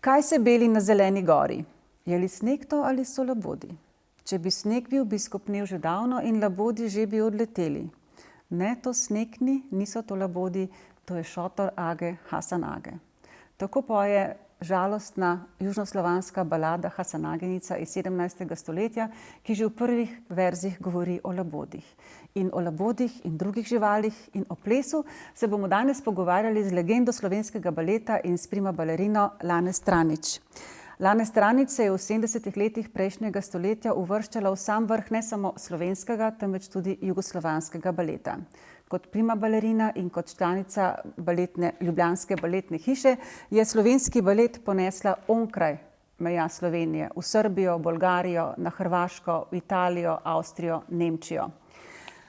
Kaj se beli na zeleni gori? Je li sneg to ali so labodi? Če bi sneg bil, bi skopnel že davno in labodi že bi odleteli. Ne, to sneg ni, niso to labodi, to je šotor Age Hasanage. Tako poje žalostna južnoslovanska balada Hasanagenica iz 17. stoletja, ki že v prvih verzih govori o labodih. In o labodih in drugih živalih in o plesu se bomo danes pogovarjali z legendo slovenskega baleta in s prima balerino Lane Stranič. Lane Stranič se je v 70. letih prejšnjega stoletja uvrščala v sam vrh ne samo slovenskega, temveč tudi jugoslovanskega baleta. Kot prima balerina in kot članica ljubljanske baletne hiše je slovenski balet ponesla onkraj meja Slovenije, v Srbijo, Bolgarijo, na Hrvaško, v Italijo, Avstrijo, Nemčijo.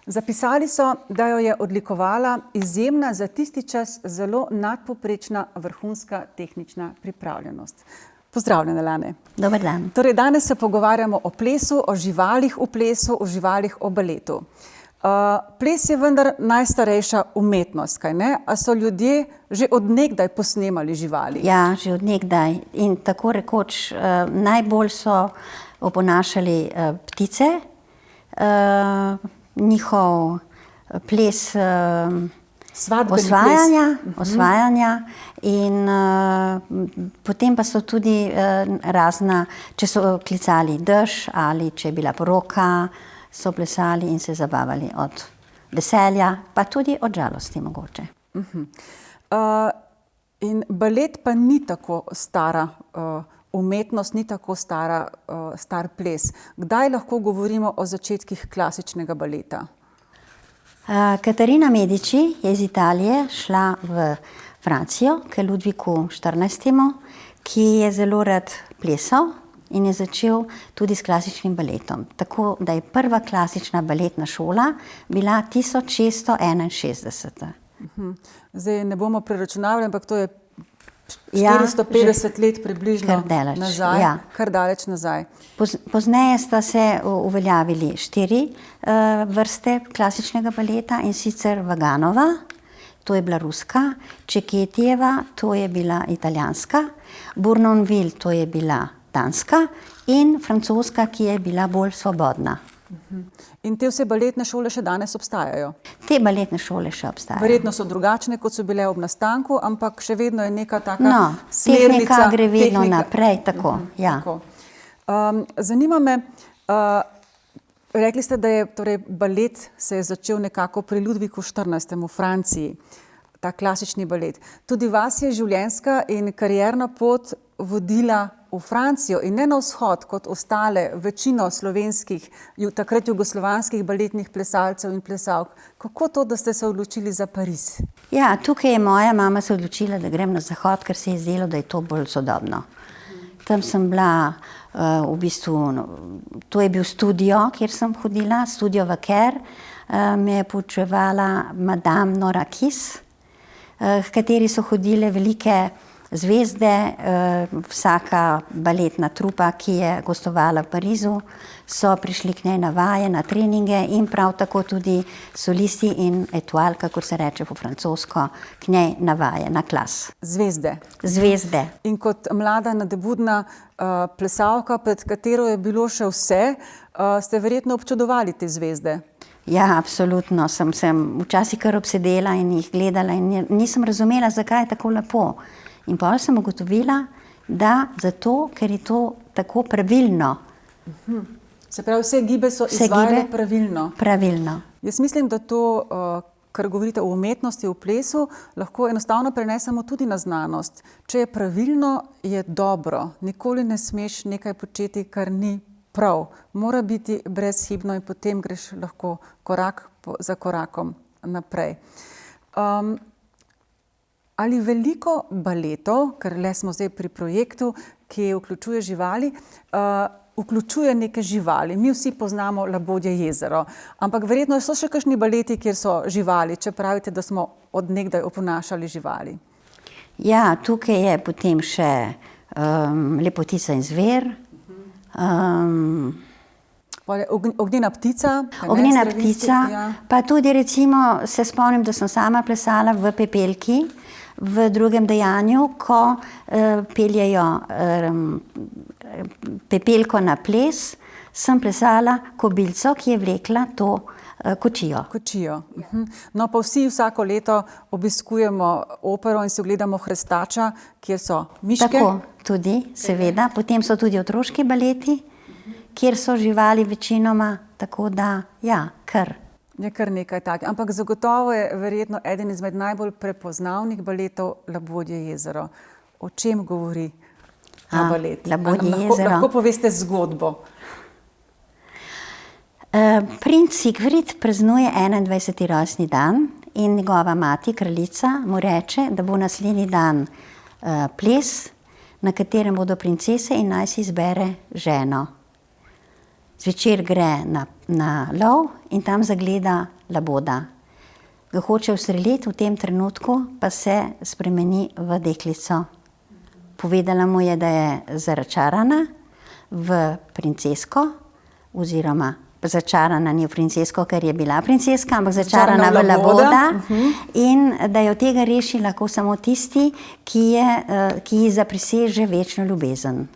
Zapisali so, da jo je odlikovala izjemna, za tisti čas zelo nadpovprečna vrhunska tehnična pripravljenost. Pozdravljena, Lane. Dober dan. Torej, danes se pogovarjamo o plesu, o živalih v plesu, o živalih o baletu. Ples je vendar najstarejša umetnost, kaj ne? A so ljudje že od nekdaj posnemali živali? Ja, že od nekdaj. In tako rekoč najbolj so oponašali ptice, njihov ples osvajanja in potem pa so tudi razna, če so klicali dež ali če je bila poroka, so plesali in se zabavali od veselja, pa tudi od žalosti mogoče. In balet pa ni tako stara umetnost, ni tako star ples. Kdaj lahko govorimo o začetkih klasičnega baleta? Katarina Medici je iz Italije šla v Francijo k Ludviku XIV., ki je zelo rad plesal in je začel tudi s klasičnim baletom. Tako da je prva klasična baletna šola bila 1661. Zdaj ne bomo preračunavali, ampak to je 450 let približno nazaj, kar daleč nazaj. Pozneje sta se uveljavili 4 vrste klasičnega baleta, in sicer Vaganova, to je bila ruska, Cecchetieva, to je bila italijanska, Bournonville, to je bila danska, in francoska, ki je bila bolj svobodna. In te vse baletne šole še danes obstajajo? Te baletne šole še obstajajo. Verjetno so drugačne, kot so bile ob nastanku, ampak še vedno je neka taka smernica. Tehnika gre vedno naprej, tako. Zanima me, rekli ste, da je balet se je začel nekako pri Ludviku XIV. V Franciji, ta klasični balet. Tudi vas je življenjska in karierna pot vodila v Francijo in ne na vzhod, kot ostale večino slovenskih, takrat jugoslovanskih baletnih plesalcev in plesalk. Kako to, da ste se odločili za Pariz? Ja, tukaj je moja mama se odločila, da grem na zahod, ker se je zdelo, da je to bolj sodobno. Tam sem bila v bistvu, to je bil studio, kjer sem hodila, studio Vaquer, me je poučevala madame Nora Kiss, v kateri so hodile velike zvezde, vsaka baletna trupa, ki je gostovala v Parizu, so prišli k njej na vaje, na treninge, in prav tako tudi solisti in étoile, kakor se reče po francosko, k njej na vaje, na klas. Zvezde. Zvezde. In kot mlada nadebudna plesalka, pred katero je bilo še vse, ste verjetno občudovali te zvezde? Ja, absolutno. Sem včasih kar obsedela in jih gledala in nisem razumela, zakaj je tako lepo. In potem sem ugotovila, da zato, ker je to tako pravilno. Se pravi, vse gibe so izvajale pravilno. Pravilno. Jaz mislim, da to, kar govorite o umetnosti v plesu, lahko enostavno prenesemo tudi na znanost. Če je pravilno, je dobro. Nikoli ne smeš nekaj početi, kar ni prav. Mora biti brezhibno in potem greš lahko korak za korakom naprej. Ali veliko baletov, ker le smo zdaj pri projektu, ki vključuje živali, vključuje neke živali? Mi vsi poznamo Labodje jezero, ampak verjetno so še kakšni baleti, kjer so živali, če pravite, da smo od nekdaj oponašali živali. Ja, tukaj je potem še Lepotica in zver. Ognjena ptica. Ognjena ptica, pa tudi recimo se spomnim, da sem sama plesala v Pepelki, v drugem dejanju, ko peljejo Pepelko na ples, sem plesala kobilco, ki je vlekla to kočijo. Kočijo. No, pa vsi vsako leto obiskujemo opero in si ogledamo Hrestača, kjer so miške. Tako, tudi, seveda. Potem so tudi otroški baleti, kjer so živali večinoma, tako da, ja, kar. Je kar nekaj tak. Ampak zagotovo je verjetno eden izmed najbolj prepoznavnih baletov Labodje jezero. O čem govori ta balet? Labodje jezero. Lahko poveste zgodbo? Princ Sigfrid praznuje 21. rojstni dan in njegova mati, kraljica, mu reče, da bo naslednji dan ples, na katerem bodo princese in naj si izbere ženo. Zvečer gre na lov in tam zagleda laboda. Ga hoče ustreliti, v tem trenutku pa se spremeni v deklico. Povedala mu je, da je zaračarana v princesko, oziroma začarana ni v princesko, ker je bila princeska, ampak začarana v laboda in da jo tega reši lahko samo tisti, ki ji zapriseže večno ljubezen.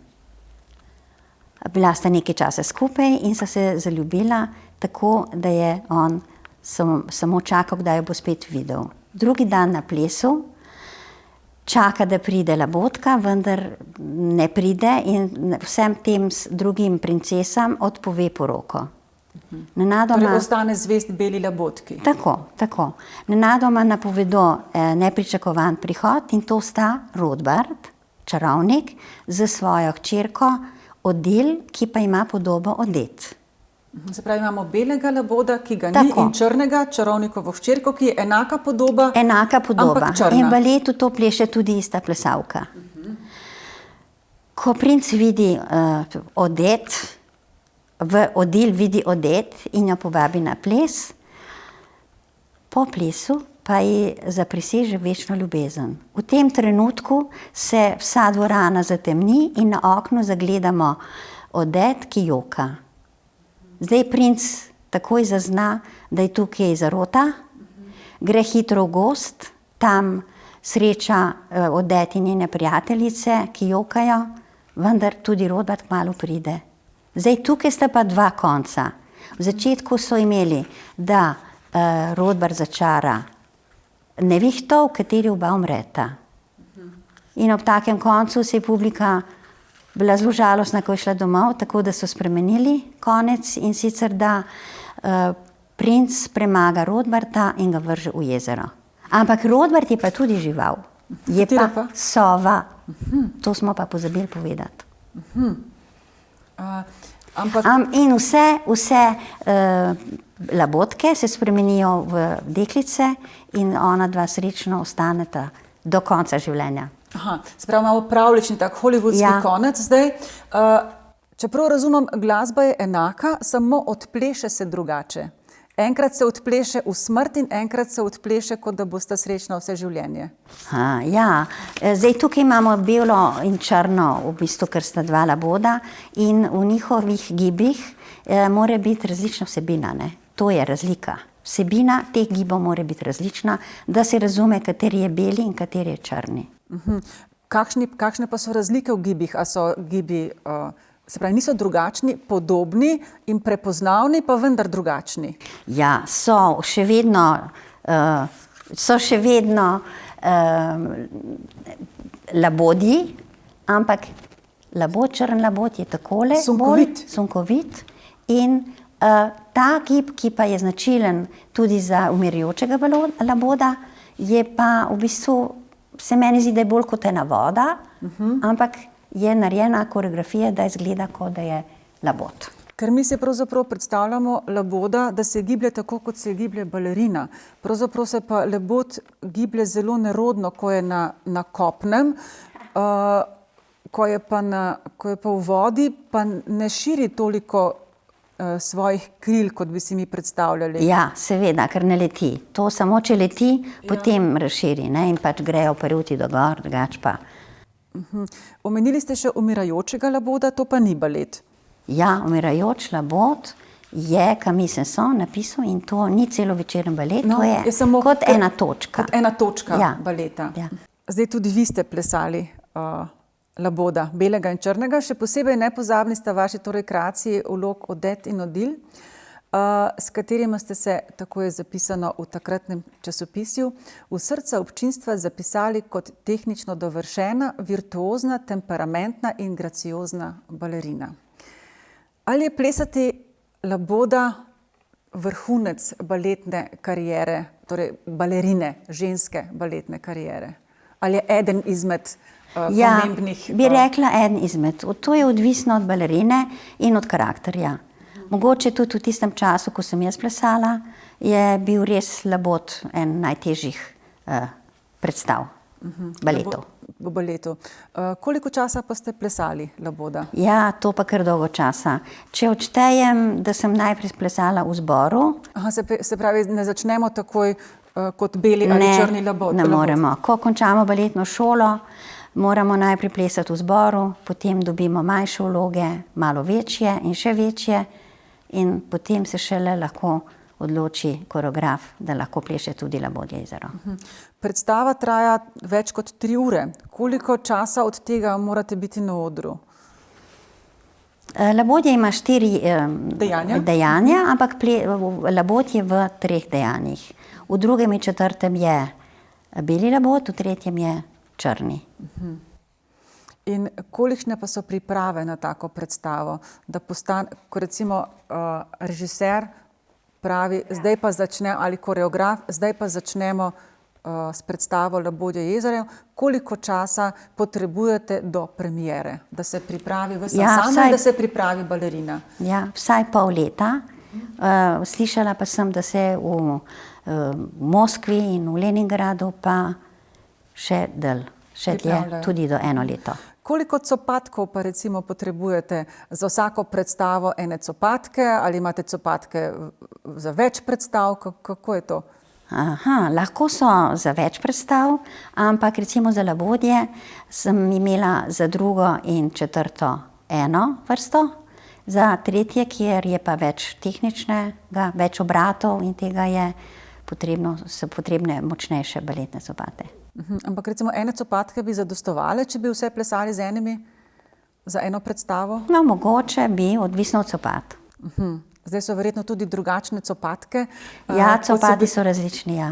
Bila sta nekaj časa skupaj in sta se zaljubila tako, da je on samo čakal, kdaj jo bo spet videl. Drugi dan na plesu čaka, da pride labodka, vendar ne pride in vsem tem drugim princesam odpove poroko. Torej ostane zvest beli labodki. Tako. Nenadoma napovedo nepričakovan prihod in to sta Rodbard, čarovnik, z svojo hčerko Odil, ki pa ima podobo Odet. Se pravi, imamo belega laboda, ki ga ni, in črnega, čarovnikovo hčerko, ki je enaka podoba, ampak črna. In v baletu to pleše tudi ista plesalka. Ko princ vidi Odet, v Odil vidi Odet in jo povabi na ples, po plesu pa ji zapriseže večno ljubezen. V tem trenutku se vsa dvorana zatemni in na oknu zagledamo Odet, ki joka. Zdaj princ takoj zazna, da je tukaj zarota, gre hitro v gozd, tam sreča Odet in njene prijateljice, ki jokajo, vendar tudi Rodbard kmalu pride. Zdaj tukaj sta pa dva konca. V začetku so imeli, da Rodbard začara nevihto, v kateri oba umreta. In ob takem koncu se je publika bila zelo žalostna, ko je šla domov, tako da so spremenili konec in sicer, da princ premaga Rodbarda in ga vrže v jezero. Ampak Rodbard je pa tudi žival. Je pa sova. To smo pa pozabili povedati. In vse labodke se spremenijo v deklice in ona dva srečno ostaneta do konca življenja. Se pravi, imamo pravljični tak hollywoodski konec zdaj. Čeprav razumem, glasba je enaka, samo odpleše se drugače. Enkrat se odpleše v smrt in enkrat se odpleše, kot da bosta srečna vse življenje. Zdaj tukaj imamo belo in črno, v bistvu, ker sta dva laboda in v njihovih gibih mora biti različna vsebina, ne? To je razlika. Vsebina teh gibov mora biti različna, da se razume, kateri je beli in kateri je črni. Kakšne pa so razlike v gibih? A so gibi, se pravi, niso drugačni, podobni in prepoznavni, pa vendar drugačni? Ja, so še vedno labodji, ampak črn labod je takole, sunkovit in ta gib, ki pa je značilen tudi za umirajočega laboda, je pa v bistvu, se meni zdi, da je bolj kot ena voda, ampak je narejena koreografija, da izgleda, kot da je labod. Ker mi se pravzaprav predstavljamo laboda, da se giblje tako, kot se giblje balerina. Pravzaprav se pa labod giblje zelo nerodno, ko je na kopnem, ko je pa v vodi, pa ne širi toliko svojih kril, kot bi si mi predstavljali. Ja, seveda, ker ne leti. To samo, če leti, potem razširi, ne? In pač grejo peruti do gor, drugače pa. Omenili ste še umirajočega laboda, to pa ni balet. Ja, umirajoč labod je Camille Saint-Saëns napisal in to ni celovečeren balet, to je kot ena točka. Kot ena točka baleta. Zdaj tudi vi ste plesali Laboda, belega in črnega. Še posebej nepozabni sta vaši torej kreaciji vlog Odette in Odile, s katerima ste se, tako je zapisano v takratnem časopisju, v srca občinstva zapisali kot tehnično dovršena, virtuozna, temperamentna in graciozna balerina. Ali je plesati Laboda vrhunec baletne kariere, torej balerine, ženske baletne kariere? Ali je eden izmed pomembnih? Ja, bi rekla eden izmed. To je odvisno od balerine in od karakterja. Mogoče tudi v tistem času, ko sem jaz plesala, je bil res Labod en najtežjih predstav baletov. V baletu. Koliko časa pa ste plesali Laboda? Ja, to pa kar dolgo časa. Če odštejem, da sem najprej plesala v zboru. Aha, se pravi, ne začnemo takoj kot beli ali črni Labod? Ne moremo. Ko končamo baletno šolo, moramo najprej plesati v zboru, potem dobimo manjše vloge, malo večje in še večje in potem se šele lahko odloči koreograf, da lahko pleše tudi Labodje jezero. Predstava traja več kot 3 ure. Koliko časa od tega morate biti na odru? Labodje ima 4 dejanja, ampak Labod je v 3 dejanjih. V drugem in četrtem je beli Labod, v tretjem je črni. In kolikšne pa so priprave na tako predstavo, da ko recimo režiser pravi, zdaj pa ali koreograf, zdaj pa začnemo s predstavo Labodje jezero, koliko časa potrebujete do premiere, da se pripravi da se pripravi balerina? Ja, vsaj pol leta. Slišala pa sem, da se v Moskvi in v Leningradu pa še dlje, tudi do 1 leto. Koliko copatkov pa recimo potrebujete za vsako predstavo ene copatke, ali imate copatke za več predstav, kako je to? Aha, lahko so za več predstav, ampak recimo za Labodje sem imela za drugo in četrto eno vrsto, za tretje, kjer je pa več tehničnega, več obratov in tega so potrebne močnejše baletne copate. Ampak recimo ene copatke bi zadostovale, če bi vse plesali z enimi za eno predstavo? No, mogoče bi, odvisno od copat. Zdaj so verjetno tudi drugačne copatke. Ja, copati so različni, ja.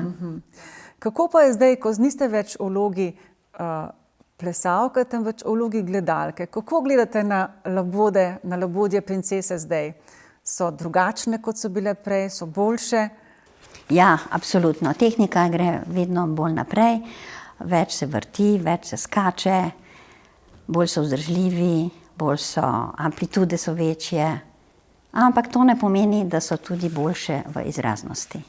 Kako pa je zdaj, ko niste več v vlogi plesalke, temveč v vlogi gledalke? Kako gledate na Labode, na Labodje princese zdaj? So drugačne, kot so bile prej, so boljše? Ja, absolutno. Tehnika gre vedno bolj naprej, več se vrti, več se skače, bolj so vzdržljivi, amplitude so večje, ampak to ne pomeni, da so tudi boljše v izraznosti.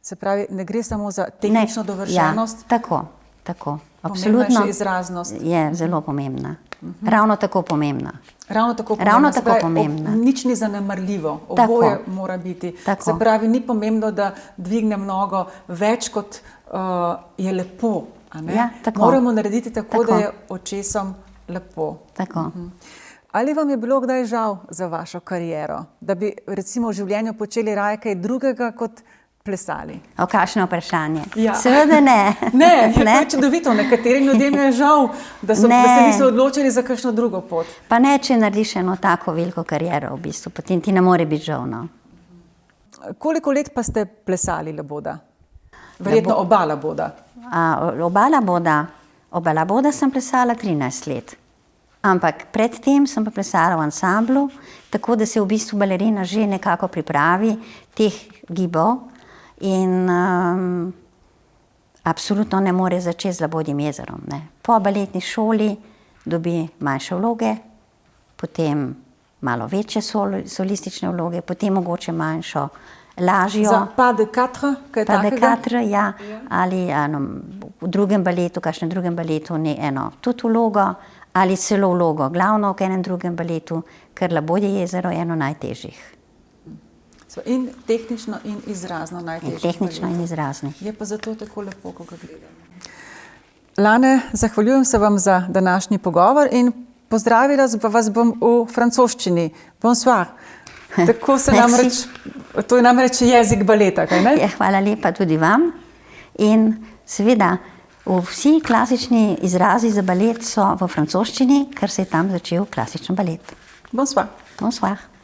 Se pravi, ne gre samo za tehnično dovršenost? Ja, tako. Absolutno je še izraznost. Je zelo pomembna. Ravno tako pomembna. Ravno tako pomembna. Nič ni zanemarljivo, oboje mora biti. Se pravi, ni pomembno, da dvignem nogo več, kot je lepo. Ja, tako. Moramo narediti tako, da je očesom lepo. Tako. Ali vam je bilo kdaj žal za vašo kariero, da bi recimo v življenju počeli raje kaj drugega kot plesali? O, kakšno vprašanje? Ja. Seveda ne. Ne, to je čudovito. Nekaterim ljudem je žal, da se niso odločili za kakšno drugo pot. Pa ne, če narediš eno tako veliko kariero, v bistvu, potem ti ne more biti žal, no. Koliko let pa ste plesali Laboda? Verjetno oba Laboda. Oba Laboda sem plesala 13 let. Ampak predtem sem pa plesala v ansamblu, tako da se v bistvu balerina že nekako pripravi teh gibov in absolutno ne more začeti z Labodjim jezerom. Po baletni šoli dobi manjše vloge, potem malo večje solistične vloge, potem mogoče manjšo, lažjo. Za pas de quatre, kaj takega? Pas de quatre, ja. Ali v drugem baletu, kakšnem drugem baletu, eno tudi vlogo, ali celo vlogo glavno v enem drugem baletu, ker Labodje jezero je eno najtežjih. In tehnično in izrazno najtežjih. Tehnično in izrazno. Je pa zato tako lepo, ko ga gledamo. Lane, zahvaljujem se vam za današnji pogovor in pozdravila vas bom v francoščini. Bonsoir. Tako se to je namreč jezik baleta, kaj ne? Hvala lepa tudi vam. In seveda, Vsi klasični izrazi za balet so v francoščini, ker se je tam začel klasičen balet. Bonsoir. Bonsoir.